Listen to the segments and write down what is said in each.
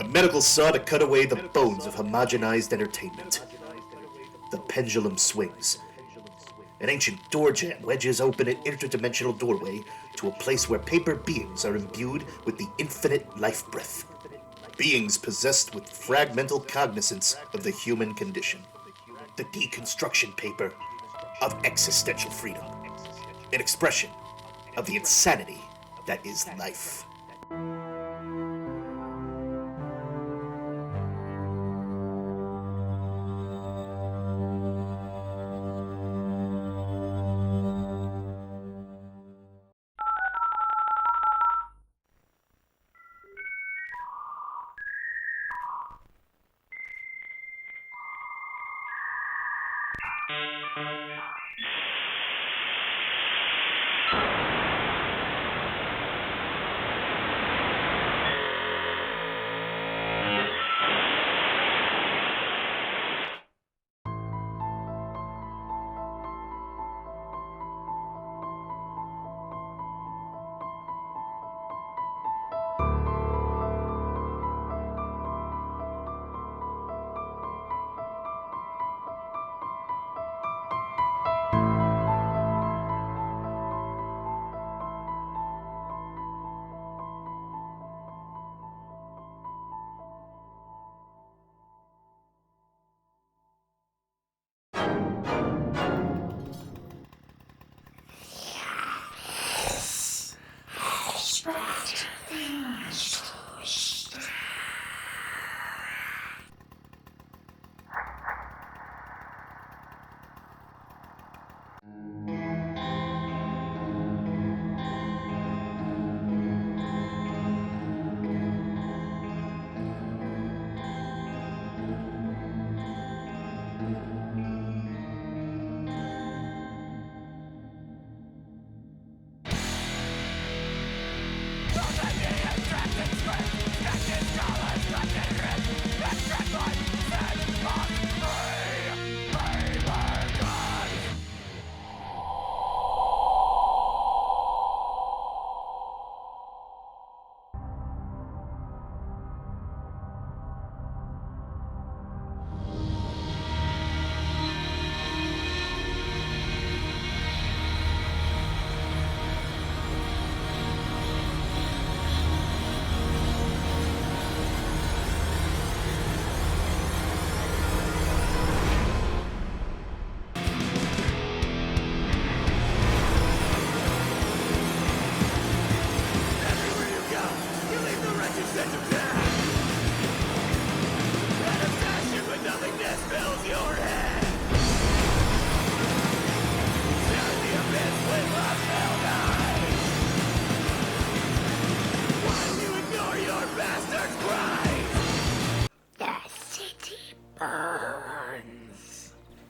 medical saw to cut away the bones of homogenized entertainment. The pendulum swings. An ancient doorjamb wedges open an interdimensional doorway to a place where paper beings are imbued with the infinite life breath. Beings possessed with fragmental cognizance of the human condition. The deconstruction paper of existential freedom. An expression of the insanity that is life.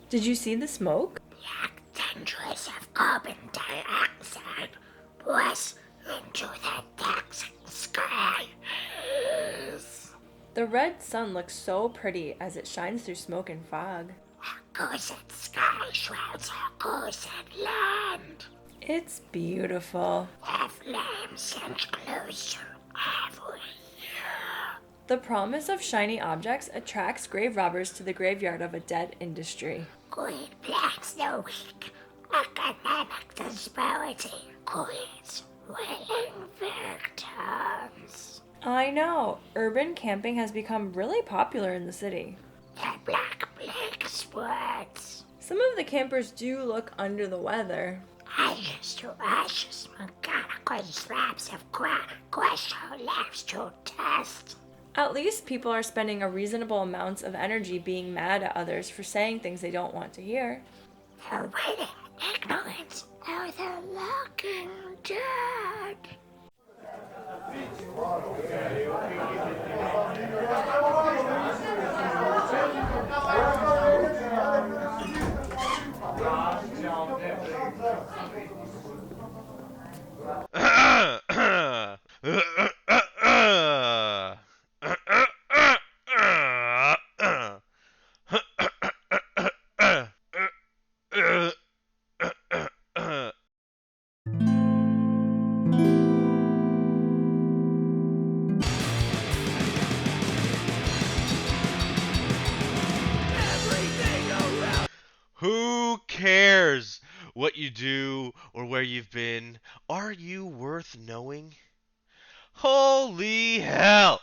Did you see the smoke? Black tendrils of carbon dioxide press into the toxic sky haze. The red sun looks so pretty as it shines through smoke and fog. A cursed sky shrouds our cursed land. It's beautiful. The flames inch closer every year. The promise of shiny objects attracts grave robbers to the graveyard of a dead industry. Greed blacks the weak. Economic disparity creates willing victims. I know. Urban camping has become really popular in the city. The black plague spreads. Some of the campers do look under the weather. Ashes to ashes, mechanical slabs of ground crush our lives to dust. At least people are spending a reasonable amount of energy being mad at others for saying things they don't want to hear. The waiting ignorance of the looking dead. cares what you do or where you've been? Are you worth knowing? Holy hell!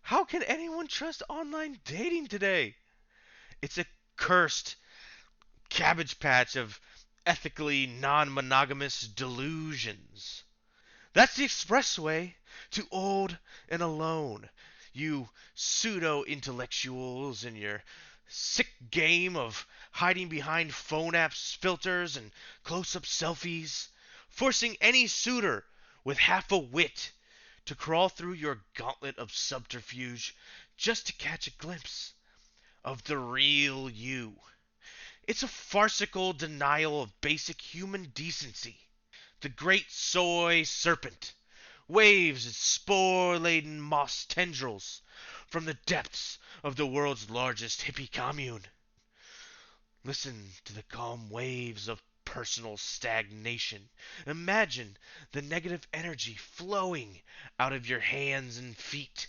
How can anyone trust online dating today? It's a cursed cabbage patch of ethically non-monogamous delusions. That's the expressway to old and alone. You pseudo-intellectuals in your sick game of hiding behind phone apps, filters, and close-up selfies, forcing any suitor with half a wit to crawl through your gauntlet of subterfuge just to catch a glimpse of the real you. It's a farcical denial of basic human decency. The great soy serpent waves its spore-laden moss tendrils from the depths of the world's largest hippie commune. Listen to the calm waves of personal stagnation. Imagine the negative energy flowing out of your hands and feet.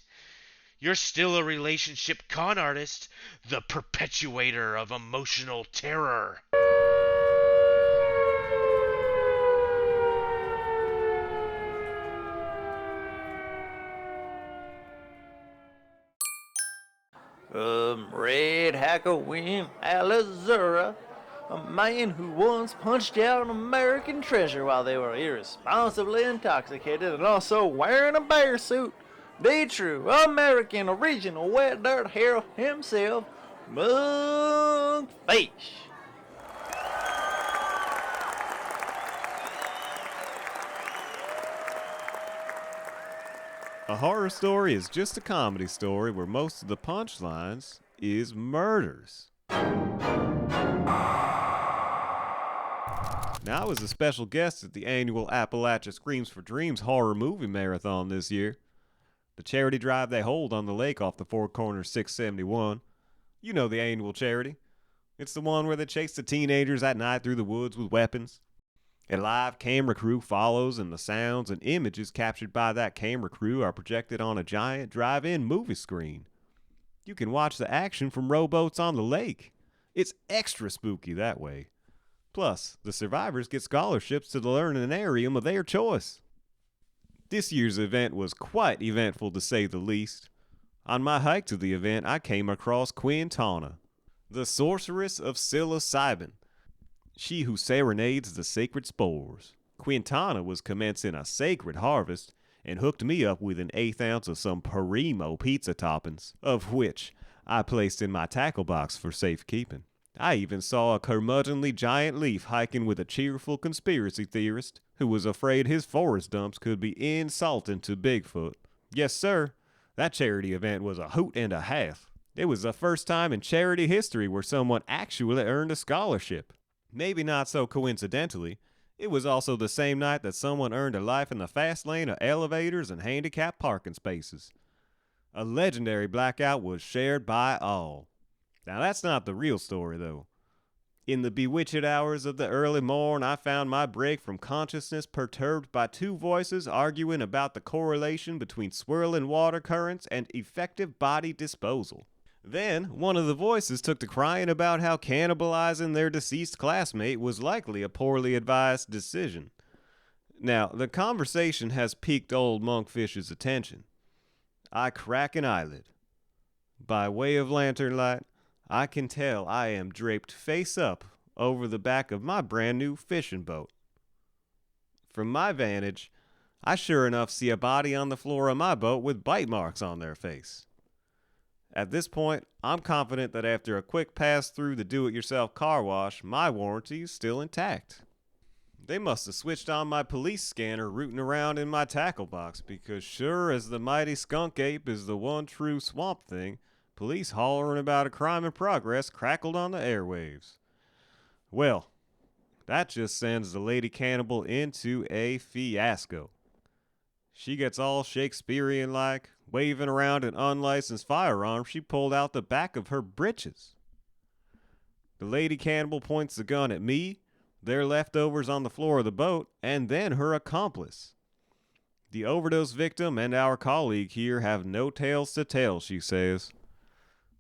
You're still a relationship con artist, the perpetuator of emotional terror. Red Hacker Wim Alizura, a man who once punched out an American treasure while they were irresponsibly intoxicated and also wearing a bear suit. The true American original wet dirt hero himself, Monkfish. A horror story is just a comedy story where most of the punchlines is murders. Now, I was a special guest at the annual Appalachia Screams for Dreams horror movie marathon this year. The charity drive they hold on the lake off the Four Corners 671. You know the annual charity. It's the one where they chase the teenagers at night through the woods with weapons. A live camera crew follows, and the sounds and images captured by that camera crew are projected on a giant drive-in movie screen. You can watch the action from rowboats on the lake. It's extra spooky that way. Plus, the survivors get scholarships to the learninarium of their choice. This year's event was quite eventful to say the least. On my hike to the event, I came across Quintana, the sorceress of psilocybin. She who serenades the sacred spores. Quintana was commencing a sacred harvest and hooked me up with an 1/8 ounce of some Primo pizza toppings, of which I placed in my tackle box for safekeeping. I even saw a curmudgeonly giant leaf hiking with a cheerful conspiracy theorist who was afraid his forest dumps could be insulting to Bigfoot. Yes, sir, that charity event was a hoot and a half. It was the first time in charity history where someone actually earned a scholarship. Maybe not so coincidentally, it was also the same night that someone earned a life in the fast lane of elevators and handicapped parking spaces. A legendary blackout was shared by all. Now that's not the real story, though. In the bewitched hours of the early morn, I found my break from consciousness perturbed by two voices arguing about the correlation between swirling water currents and effective body disposal. Then, one of the voices took to crying about how cannibalizing their deceased classmate was likely a poorly advised decision. Now, the conversation has piqued old Monkfish's attention. I crack an eyelid. By way of lantern light, I can tell I am draped face up over the back of my brand new fishing boat. From my vantage, I sure enough see a body on the floor of my boat with bite marks on their face. At this point, I'm confident that after a quick pass through the do-it-yourself car wash, my warranty is still intact. They must have switched on my police scanner rooting around in my tackle box, because sure as the mighty skunk ape is the one true swamp thing, police hollering about a crime in progress crackled on the airwaves. Well, that just sends the lady cannibal into a fiasco. She gets all Shakespearean-like, waving around an unlicensed firearm she pulled out the back of her britches. The lady cannibal points the gun at me, their leftovers on the floor of the boat, and then her accomplice. The overdose victim and our colleague here have no tales to tell, she says.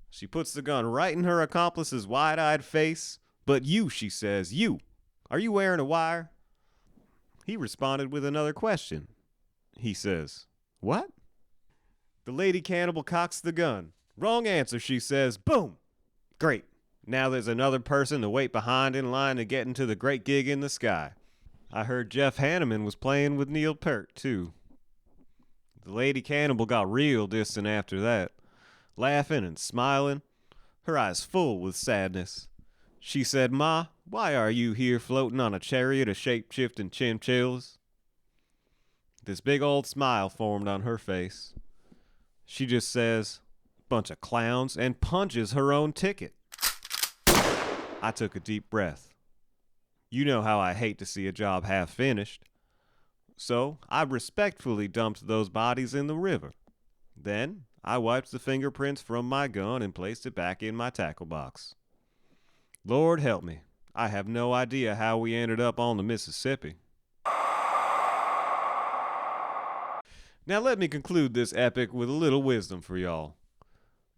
She puts the gun right in her accomplice's wide-eyed face, But you, she says, you. Are you wearing a wire? He responded with another question. He says, what? The lady cannibal cocks the gun. Wrong answer, she says. Boom! Great. Now there's another person to wait behind in line to get into the great gig in the sky. I heard Jeff Hanneman was playing with Neil Peart, too. The lady cannibal got real distant after that, laughing and smiling, her eyes full with sadness. She said, Ma, why are you here floating on a chariot of shape-shifting chinchillas? This big old smile formed on her face. She just says, bunch of clowns, and punches her own ticket. I took a deep breath. You know how I hate to see a job half finished. So I respectfully dumped those bodies in the river. Then I wiped the fingerprints from my gun and placed it back in my tackle box. Lord help me, I have no idea how we ended up on the Mississippi. Now let me conclude this epic with a little wisdom for y'all.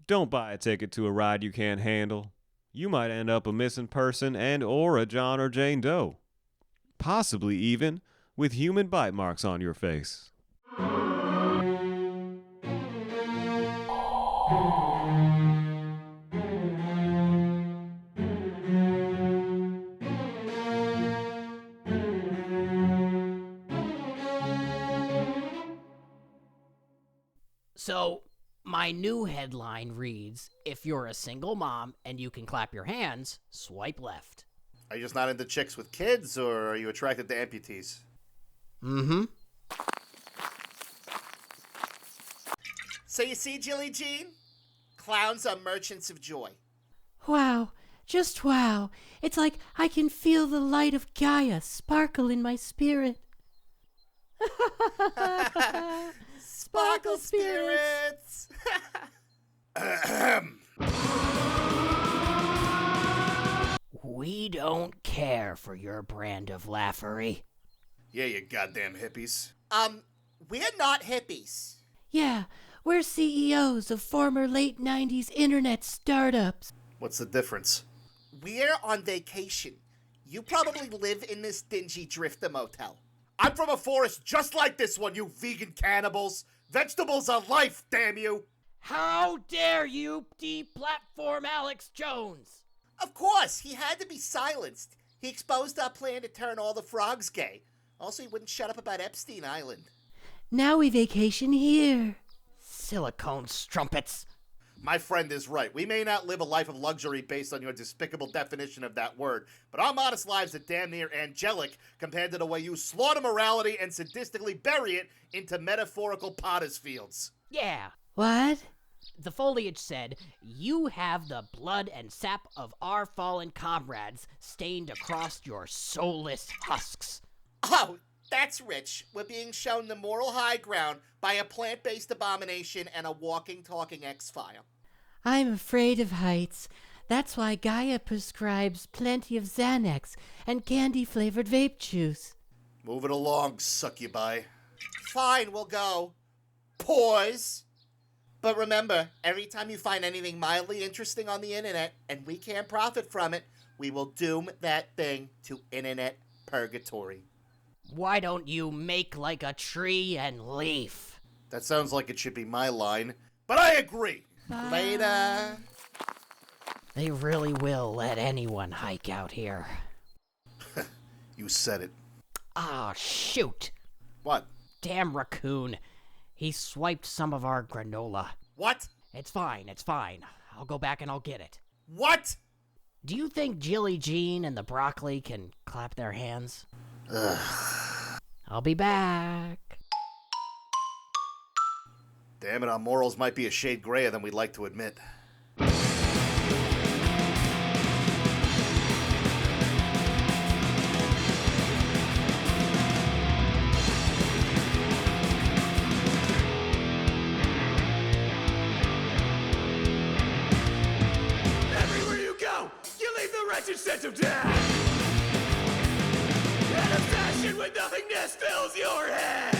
Don't buy a ticket to a ride you can't handle. You might end up a missing person and or a John or Jane Doe. Possibly even with human bite marks on your face. So, my new headline reads, if you're a single mom and you can clap your hands, swipe left. Are you just not into chicks with kids, or are you attracted to amputees? Mm-hmm. So you see, Jilly Jean? Clowns are merchants of joy. Wow, just wow. It's like I can feel the light of Gaia sparkle in my spirit. Sparkle spirits! We don't care for your brand of laughery. Yeah, you goddamn hippies. We're not hippies. Yeah, we're CEOs of former late 90s internet startups. What's the difference? We're on vacation. You probably live in this dingy drifter motel. I'm from a forest just like this one, you vegan cannibals. Vegetables are life, damn you. How dare you deplatform Alex Jones? Of course, he had to be silenced. He exposed our plan to turn all the frogs gay. Also, he wouldn't shut up about Epstein Island. Now we vacation here. Silicone strumpets. My friend is right. We may not live a life of luxury based on your despicable definition of that word, but our modest lives are damn near angelic compared to the way you slaughter morality and sadistically bury it into metaphorical potter's fields. Yeah. What? The Foliage said, you have the blood and sap of our fallen comrades stained across your soulless husks. Oh, that's rich. We're being shown the moral high ground by a plant-based abomination and a walking, talking X-File. I'm afraid of heights. That's why Gaia prescribes plenty of Xanax and candy-flavored vape juice. Move it along, succubi. Fine, we'll go. Pause. But remember, every time you find anything mildly interesting on the internet and we can't profit from it, we will doom that thing to internet purgatory. Why don't you make like a tree and leaf? That sounds like it should be my line, but I agree. Later. They really will let anyone hike out here. You said it. Ah, shoot. What? Damn raccoon. He swiped some of our granola. What? It's fine, it's fine. I'll go back and I'll get it. What? Do you think Jilly Jean and the broccoli can clap their hands? I'll be back. Damn it, our morals might be a shade grayer than we'd like to admit. Everywhere you go, you leave the wretched scent of death. And a passion when nothingness fills your head.